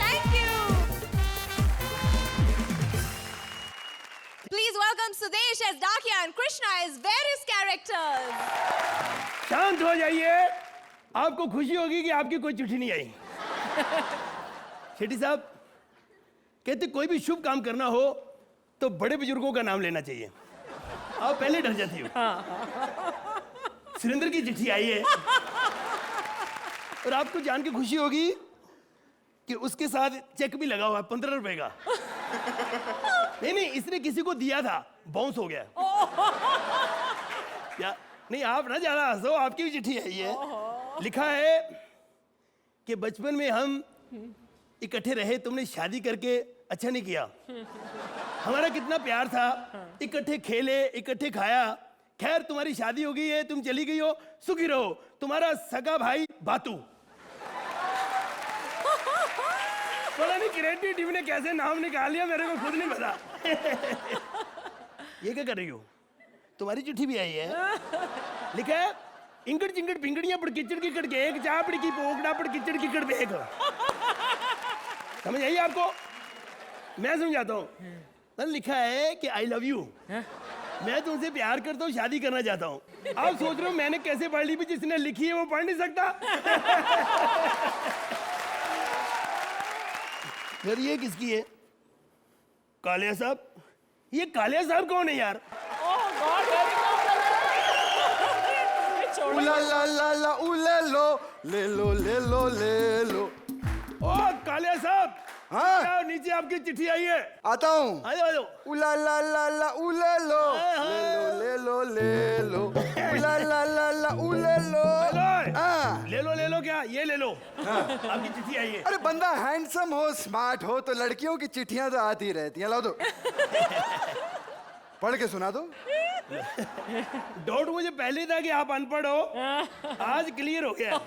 Thank you. Please welcome Sudesh as Dakya and Krishna as various characters. शांत हो जाइए, आपको खुशी होगी कि आपकी कोई चिट्ठी नहीं आई। शेट्टी साहब कहते कोई भी शुभ काम करना हो तो बड़े बुजुर्गों का नाम लेना चाहिए। आप पहले डर जाती हो। सुरेंद्र की चिट्ठी आई है और आपको जान के खुशी होगी कि उसके साथ चेक भी लगा हुआ है 15 रुपए का। नहीं, इसने किसी को दिया था, बाउंस हो गया। या नहीं, आप ना ज्यादा हंसो, आपकी भी चिट्ठी आई है। लिखा है कि बचपन में हम इकट्ठे रहे, तुमने शादी करके अच्छा नहीं किया। हमारा कितना प्यार था, इकट्ठे खेले, इकट्ठे खाया। खैर तुम्हारी शादी हो गई है, तुम चली गई हो, सुखी रहो। तुम्हारा सगा भाई बातू। पता नहीं क्रिएटिव टीम ने कैसे नाम निकाल लिया, मेरे को खुद नहीं पता। ये क्या कर रही हो? तुम्हारी चिट्ठी भी आई है। लिखा है इंगड़ चिंगड़ पिंगड़ियां पड़ किचड़ की कड़ के एक चापड़ी की पोकड़ा पड़ किचड़ की कड़ बेक। समझ आई आपको? मैं समझाता हूँ। मैंने लिखा है कि आई लव यू, मैं तुमसे प्यार करता हूँ, शादी करना चाहता हूँ। आप सोच रहे हो मैंने कैसे पढ़ ली, भी जिसने लिखी है वो पढ़ नहीं सकता। फिर ये किसकी है? कालिया साहब। ये कालिया साहब कौन है यार? उला ला ला ला उले लो ले लो ले लो ले लो। ओ कालिया साहब, हाँ नीचे आपकी चिट्ठी आई है। आता हूँ। आ जाओ। उला ला ला ला उले लो ले लो ले लो उला ला ला ला उले लो। ले लो क्या? ये ले लो। आपकी चिट्ठी आई है। अरे बंदा हैंडसम हो, स्मार्ट हो तो लड़कियों की चिट्ठियां तो आती रहती हैं। लाओ दो, पढ़ के सुना दो। डाउट मुझे पहले था कि आप अनपढ़ हो, आज क्लियर हो गया।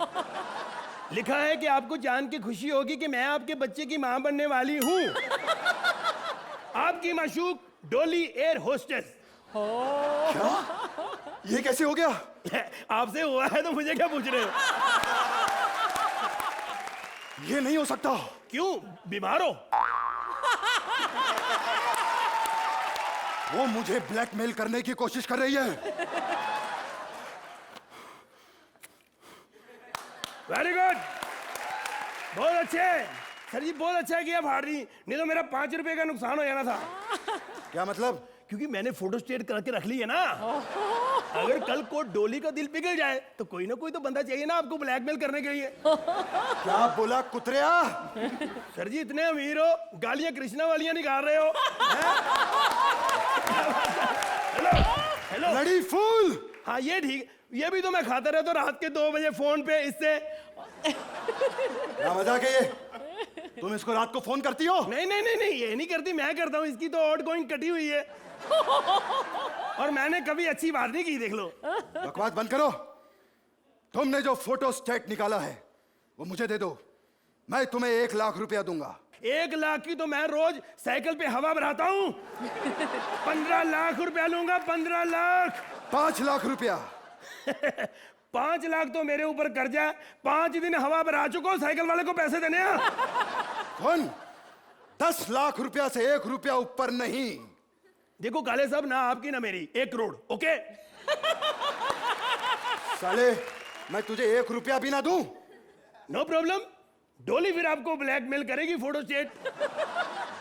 लिखा है कि आपको जान के खुशी होगी कि मैं आपके बच्चे की मां बनने वाली हूँ। आपकी माशूक डोली एयर होस्टेस। क्या? ये कैसे हो गया? आपसे हुआ है तो मुझे क्या पूछ रहे हो? ये नहीं हो सकता। क्यों? बीमार हो? वो मुझे ब्लैकमेल करने की कोशिश कर रही है। वेरी गुड, बहुत अच्छे सर जी, बहुत अच्छा किया फाड़ दी, नहीं तो मेरा 5 रुपए का नुकसान हो जाना था। क्या मतलब? क्योंकि मैंने फोटो स्टेट करके रख ली है ना। अगर कल को डोली का दिल पिघल जाए तो कोई ना कोई तो बंदा चाहिए ना आपको ब्लैकमेल करने के लिए। क्या बोला कुतरिया? सर जी इतने अमीर हो, गालियां कृष्णा वालियां निकाल रहे हो। हेलो हेलो लड़ी फूल। हाँ ये ठीक, ये भी तो मैं खाता रहता हूँ रात के 2 बजे फोन पे इससे। क्या मजाक है ये? तुम इसको रात को फोन करती हो? नहीं नहीं नहीं नहीं, ये नहीं करती, मैं करता हूँ। इसकी तो आउट गोइंग कटी हुई है और मैंने कभी अच्छी बात नहीं की, देख लो। बकवास बंद करो। तुमने जो फोटो स्टेट निकाला है वो मुझे दे दो, मैं तुम्हें 1 लाख रुपया दूंगा। 1 लाख की तो मैं रोज साइकिल पे हवा भराता हूँ। 15 लाख रुपया लूंगा, 15 लाख। 5 लाख रुपया। 5 लाख तो मेरे ऊपर कर्जा, 5 दिन हवा भरा चुका हूं, साइकिल वाले को पैसे देने हैं। कौन? 10 लाख रुपया से 1 रुपया ऊपर नहीं। देखो काले साहब, ना आपकी ना मेरी, 1 करोड़। ओके साले, मैं तुझे 1 रुपया भी ना दूं? No problem. डोली फिर आपको ब्लैकमेल करेगी फोटो स्टेट।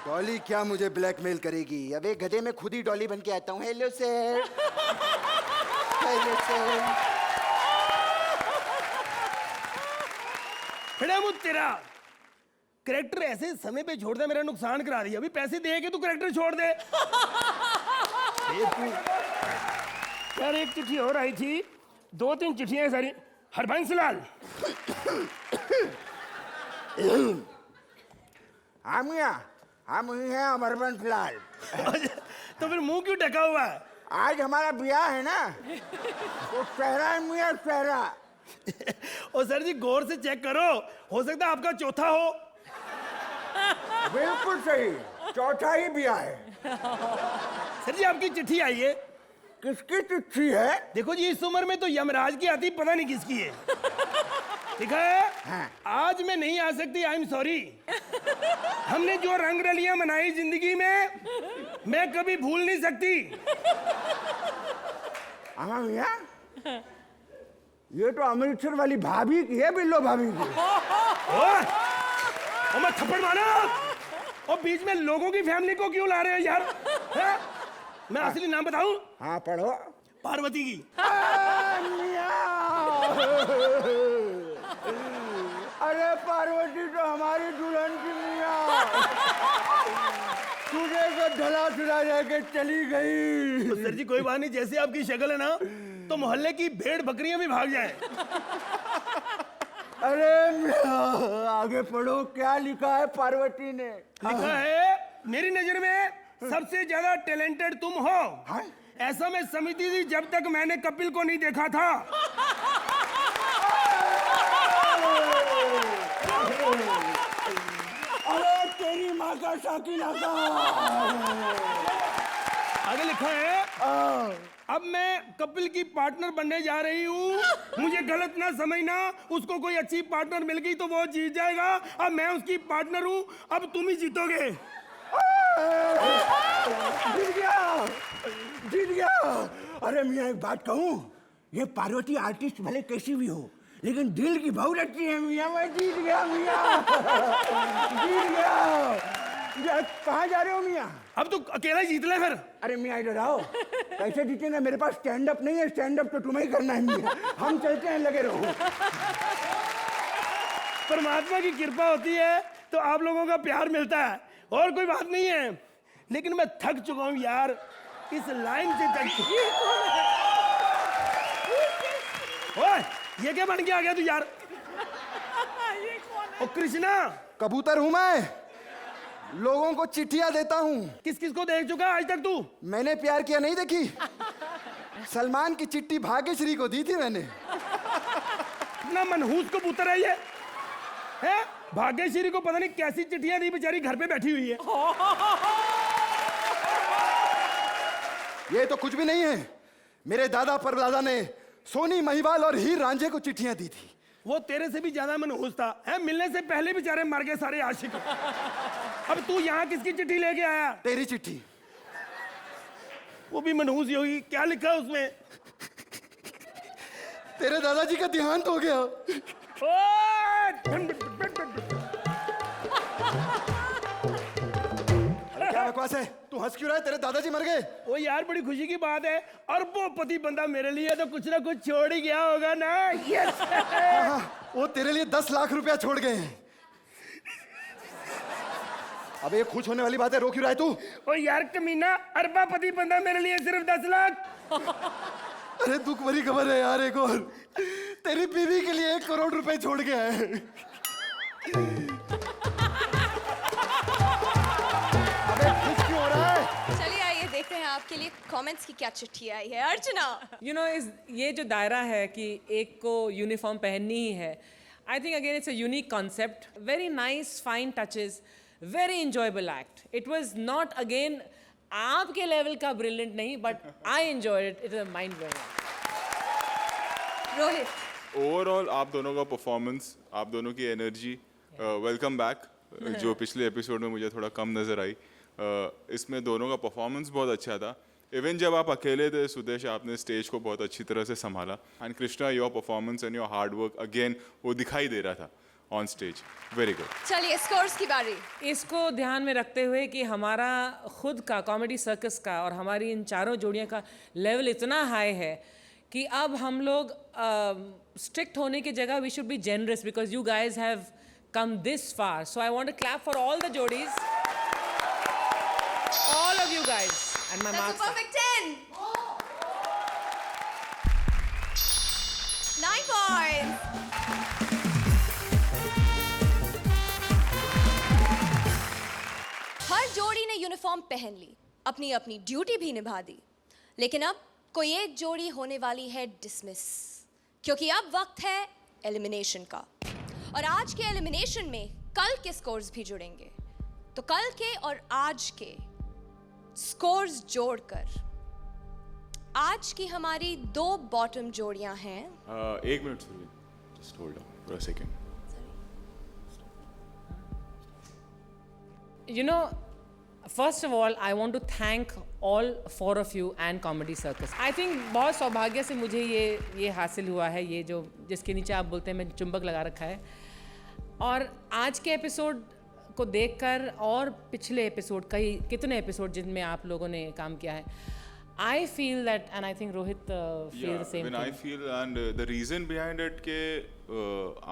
डॉली क्या मुझे ब्लैकमेल करेगी? अबे गधे, मैं खुद ही डॉली बन के आता हूँ। Hello sir. Hello sir. खड़ा मुझ तेरा करेक्टर ऐसे समय पे छोड़ दे, मेरा नुकसान करा दिया। अभी पैसे दे के तू करेक्टर छोड़ दे। यार एक चिट्ठी और आई थी, 2-3 चिट्ठियां सारी। हरबंस लाल। हम ही हैं अमरबंस लाल। तो फिर मुंह क्यों ढका हुआ है? आज हमारा ब्याह है ना, तो चेहरा है मियां, चेहरा। और सर जी गौर से चेक करो, हो सकता है आपका चौथा हो। बिल्कुल सही, चौथा ही ब्याह है। सर जी आपकी चिट्ठी आई है। किसकी चिट्ठी है? देखो जी, इस उम्र में तो यमराज की आती, पता नहीं किसकी है। लिखा है, हाँ। आज मैं नहीं आ सकती, आई एम सॉरी। हमने जो रंग रलियां मनाई जिंदगी में, मैं कभी भूल नहीं सकती। हाँ मियां, ये तो अमृतसर वाली भाभी की है, बिल्लो भाभी की। और मैं थप्पड़ मारा। और बीच में लोगों की फैमिली को क्यों ला रहे हो यार? है? मैं असली नाम बताऊं? हाँ पढ़ो। पार्वती की। अरे पार्वती तो हमारी दुल्हन की मियां। तुझे तो ढला चुरा लेके चली गई। तो सर जी कोई बात नहीं, जैसे आपकी शक्ल है ना, तो मोहल्ले की भेड़ बकरियां भी भाग जाएं। अरे मियां, आगे पढ़ो, क्या लिखा है पार्वती ने? लिखा है, मेरी नजर में सबसे ज्यादा टैलेंटेड तुम हो। हाँ? ऐसा मैं समझती थी जब तक मैंने कपिल को नहीं देखा था। अरे तेरी माँ का शाकिना का। आगे लिखा है, अब मैं कपिल की पार्टनर बनने जा रही हूँ। मुझे गलत ना समझना, उसको कोई अच्छी पार्टनर मिल गई तो वो जीत जाएगा। अब मैं उसकी पार्टनर हूँ, अब तुम ही जीतोगे। जीत गया, जीत गया। अरे मियां एक बात कहूँ, ये पार्वती आर्टिस्ट भले कैसी भी हो, लेकिन दिल की बहुत अच्छी है मियां। मैं जीत गया मियां। जीत गया। कहाँ जा रहे हो मियां? अब तू अकेला जीत ले फिर। अरे मियां इधर आओ। कैसे जीतेंगे? मेरे पास स्टैंड अप नहीं है, स्टैंड अप तो तुम्हें ही करना है मियां। हम चलते हैं, लगे रहो। परमात्मा की कृपा होती है तो आप लोगों का प्यार मिलता है, और कोई बात नहीं है। लेकिन मैं थक चुका हूँ यार, इस लाइन से ओए, ये क्या बन के आ गया तू यार? ओ कृष्णा, कबूतर हूं मैं, लोगों को चिट्ठियां देता हूं। किस किस को देख चुका आज तक तू? मैंने प्यार किया नहीं देखी? सलमान की चिट्ठी भाग्यश्री को दी थी मैंने। इतना मनहूस कबूतर है ये, है? भाग्यश्री को पता नहीं कैसी चिट्ठियां दी, बेचारी घर पे बैठी हुई है। ये तो कुछ भी नहीं है। मेरे दादा परदादा ने सोनी महिवाल और हीर रांझे को चिट्ठियां दी थी। वो तेरे से भी ज्यादा मनहूस था, है? मिलने से पहले बेचारे मर गए सारे आशिक। अब तू यहाँ किसकी चिट्ठी लेके आया? तेरी चिट्ठी। वो भी मनहूस ही होगी। क्या लिखा है उसमें? तेरे दादाजी का देहांत हो गया। क्या बकवास है? तू तू हंस क्यों रहा है? तेरे दादाजी मर गए। ओ यार बड़ी खुशी की बात है, अरबोपति बंदा मेरे लिए तो कुछ ना कुछ छोड़ ही गया होगा ना। यस। हाँ, वो तेरे लिए 10 लाख रुपया छोड़ गए हैं। अबे ये खुश होने वाली बात है, रो क्यों रहा है तू? ओ यार कमीना, अरबोपति बंदा मेरे लिए सिर्फ 10 लाख। अरे दुख भरी खबर है यार एक और, तेरी बीवी के लिए 1 करोड़ रुपए छोड़ गया है। अबे खुश क्यों हो रहा है? चलिए आइए देखते हैं आपके लिए कमेंट्स की क्या चिट्ठी आई है। अर्चना, यू नो ये जो दायरा है कि एक को यूनिफॉर्म पहननी ही है, I think again it's a unique concept, very nice fine touches, very enjoyable act. It was not again आपके लेवल का ब्रिलियंट नहीं, but I enjoyed it, it is mind blowing. Rohit, overall आप दोनों का परफॉर्मेंस, आप दोनों की एनर्जी, वेलकम बैक, जो पिछले एपिसोड में मुझे थोड़ा कम नज़र आई, इसमें दोनों का परफॉर्मेंस बहुत अच्छा था। इवन जब आप अकेले थे सुदेश, आपने स्टेज को बहुत अच्छी तरह से संभाला। And Krishna, your performance and your hard work again वो दिखाई दे रहा था ऑन स्टेज। Very good. चलिए स्कोर्स की बारी। इसको ध्यान में रखते हुए कि हमारा खुद का कॉमेडी सर्कस का और हमारी इन चारों जोड़ियों का लेवल इतना हाई है कि अब हम लोग स्ट्रिक्ट होने की जगह we should be generous, because you guys have come this far. So I want to clap for all the जोड़ीज, all of you guys, and my That's a marks. perfect 10. 9 points. हर जोड़ी ने uniform पहन ली, अपनी अपनी duty भी निभा दी, लेकिन अब कोई एक जोड़ी होने वाली है डिसमिस, क्योंकि अब वक्त है एलिमिनेशन का। और आज के एलिमिनेशन में कल के स्कोर्स भी जुड़ेंगे, तो कल के और आज के स्कोर्स जोड़कर आज की हमारी 2 बॉटम जोड़ियां हैं। 1 मिनट सुनिए, just hold on for a second. You know, first of all, I want to thank all 4 of you and Comedy Circus. I think बहुत सौभाग्य से मुझे ये हासिल हुआ है, ये जो जिसके नीचे आप बोलते हैं मैं चुंबक लगा रखा है। और आज के एपिसोड को देखकर और पिछले एपिसोड कितने एपिसोड जिनमें आप लोगों ने काम किया है, I feel that, and I think Rohit feel the same when thing. I feel, and the reason behind it के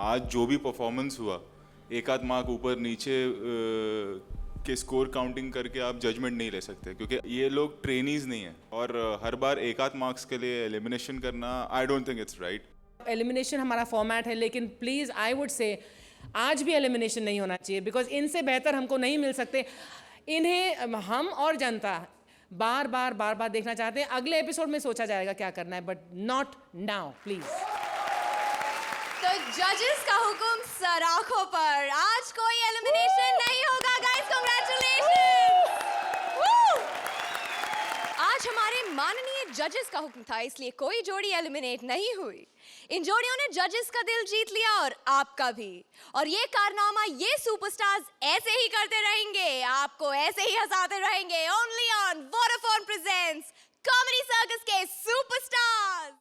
आज जो भी परफॉर्मेंस हुआ, एक आध मार्क ऊपर नीचे के स्कोर काउंटिंग करके आप जजमेंट नहीं ले सकते, क्योंकि ये लोग ट्रेनीज नहीं हैं, और हर बार एक आध मार्क्स के लिए एलिमिनेशन करना, I don't think it's right. Elimination हमारा फॉर्मेट है, लेकिन प्लीज़ आई वुड से आज भी एलिमिनेशन नहीं होना चाहिए, बिकॉज इनसे बेहतर हमको नहीं मिल सकते। इन्हें हम और जनता बार बार देखना चाहते हैं। अगले एपिसोड में सोचा जाएगा क्या करना है, बट नॉट नाउ प्लीज। तो जजेस का हुक्म सर आंखों पर, आज कोई एलिमिनेशन नहीं होगा गाइस, कांग्रेचुलेशंस। आज हमारे माननीय जजेस का हुक्म था, इसलिए कोई जोड़ी एलिमिनेट नहीं हुई। इन जोड़ियों ने जजेस का दिल जीत लिया और आपका भी, और ये कारनामा ये सुपरस्टार्स ऐसे ही करते रहेंगे, आपको ऐसे ही हंसाते रहेंगे। Only on Vodafone presents comedy circus के सुपरस्टार्स।